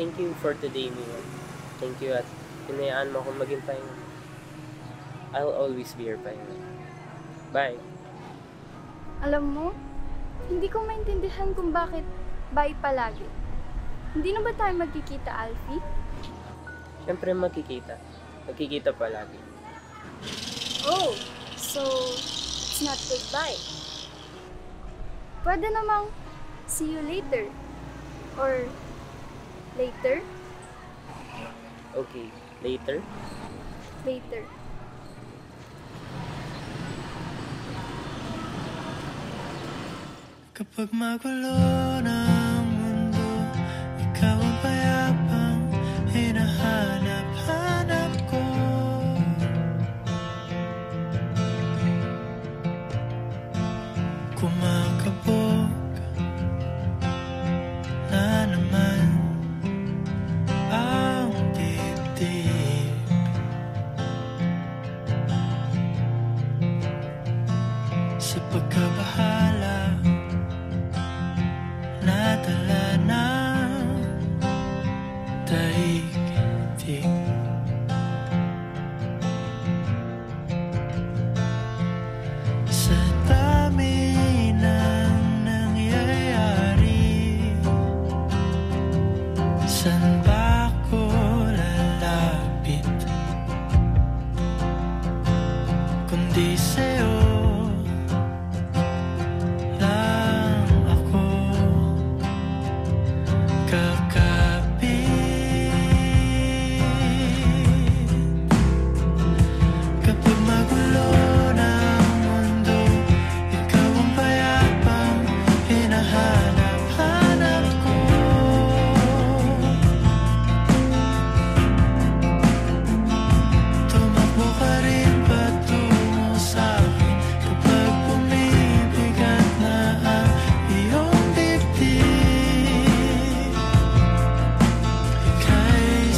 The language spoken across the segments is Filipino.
thank you for today, Mia. Thank you at hinayaan mo akong maging pahinga. I'll always be your pahinga. Bye. Alam mo, hindi ko maintindihan kung bakit bye palagi. Hindi na ba tayo magkikita, Alfie? Siyempre magkikita. Magkikita palagi. Oh, so it's not goodbye. Pwede namang see you later. Or later? Okay, later? Later. Kapag magulo ng mundo, ikaw ang payapang hinahanap-hanap ko. Kumakabog na naman ang dibdib. Sa pagkabahala nadala ng daigdig. Sa dami ng nangyayari, saan ba ako lalapit? Kundi sa'yo lang ako kakapit. Kapag magulo ng mundo, ikaw ang payapang hinahanap-hanap ko. Tumakbo ka rin patungo sa'kin kapag bumibigat na ang iyong dibdib. Ika'y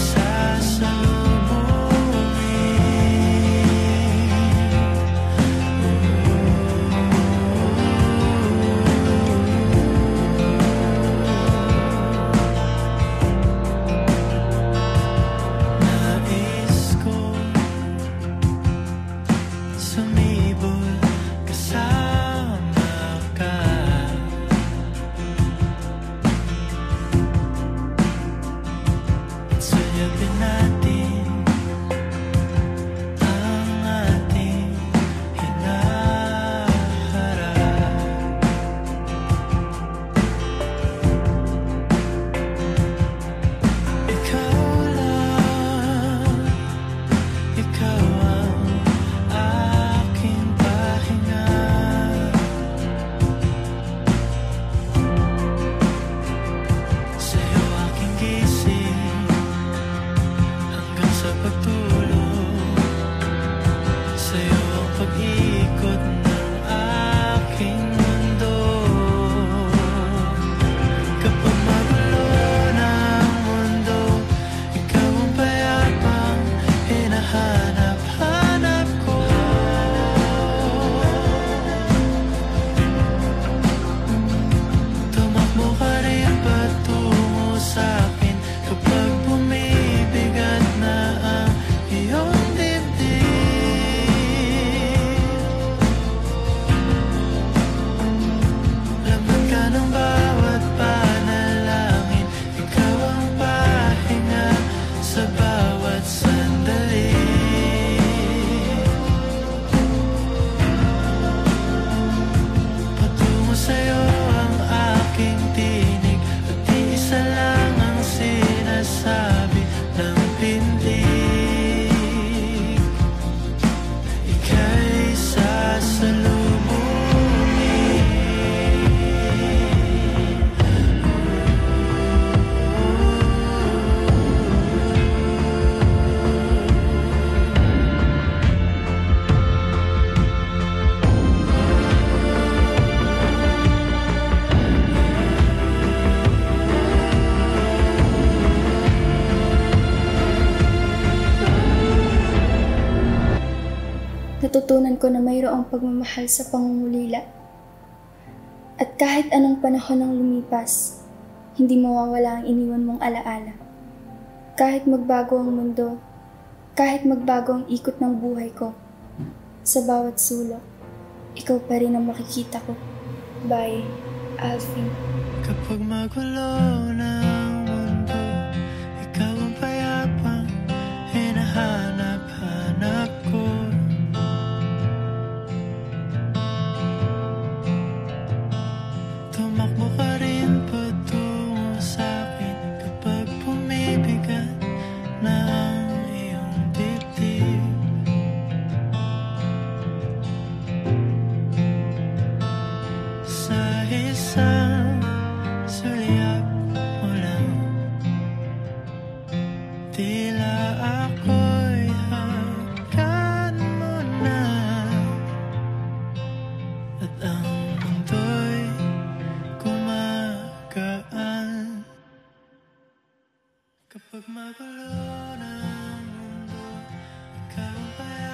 nais ko sumibol kasama ka. At suyapin natin ang ating hinaharap. Ikaw lang, ikaw ang aking pahinga. Sa'yo aking gising hanggang sa pagtulog. Sa'yo ang pag-ikot ng aking mundo. Kapag magulo ng mundo, ikaw ang payapang hinahanap-hanap ko. Tumakbo ka rin patungo sa'kin kapag bumibigat na ang iyong dibdib. Laman ka ng bawat panalangin, ikaw ang pahinga sa bawat sandali. Patungo sa'yo ang aking tinig, at iisa lang ang sinasabi ng pindig. Ika'y sasalubungin. Natutunan ko na mayroong pagmamahal sa pangungulila. At kahit anong panahon ang lumipas, hindi mawawala ang iniwan mong alaala. Kahit magbago ang mundo, kahit magbago ang ikot ng buhay ko, sa bawat sulok, ikaw pa rin ang makikita ko. Bye, Alfie. Kapag magulo na ang mundo, ikaw ang payapang hinahanap-hanap ko. Tumakbo ka rin patungo sa'kin kapag bumibigat na ang iyong dibdib. Sa isang sulyap mo lang, tila ako'y hanggan mo na, at ang mundo'y gumagaan. Kapag magulo na ang mundo, ikaw ang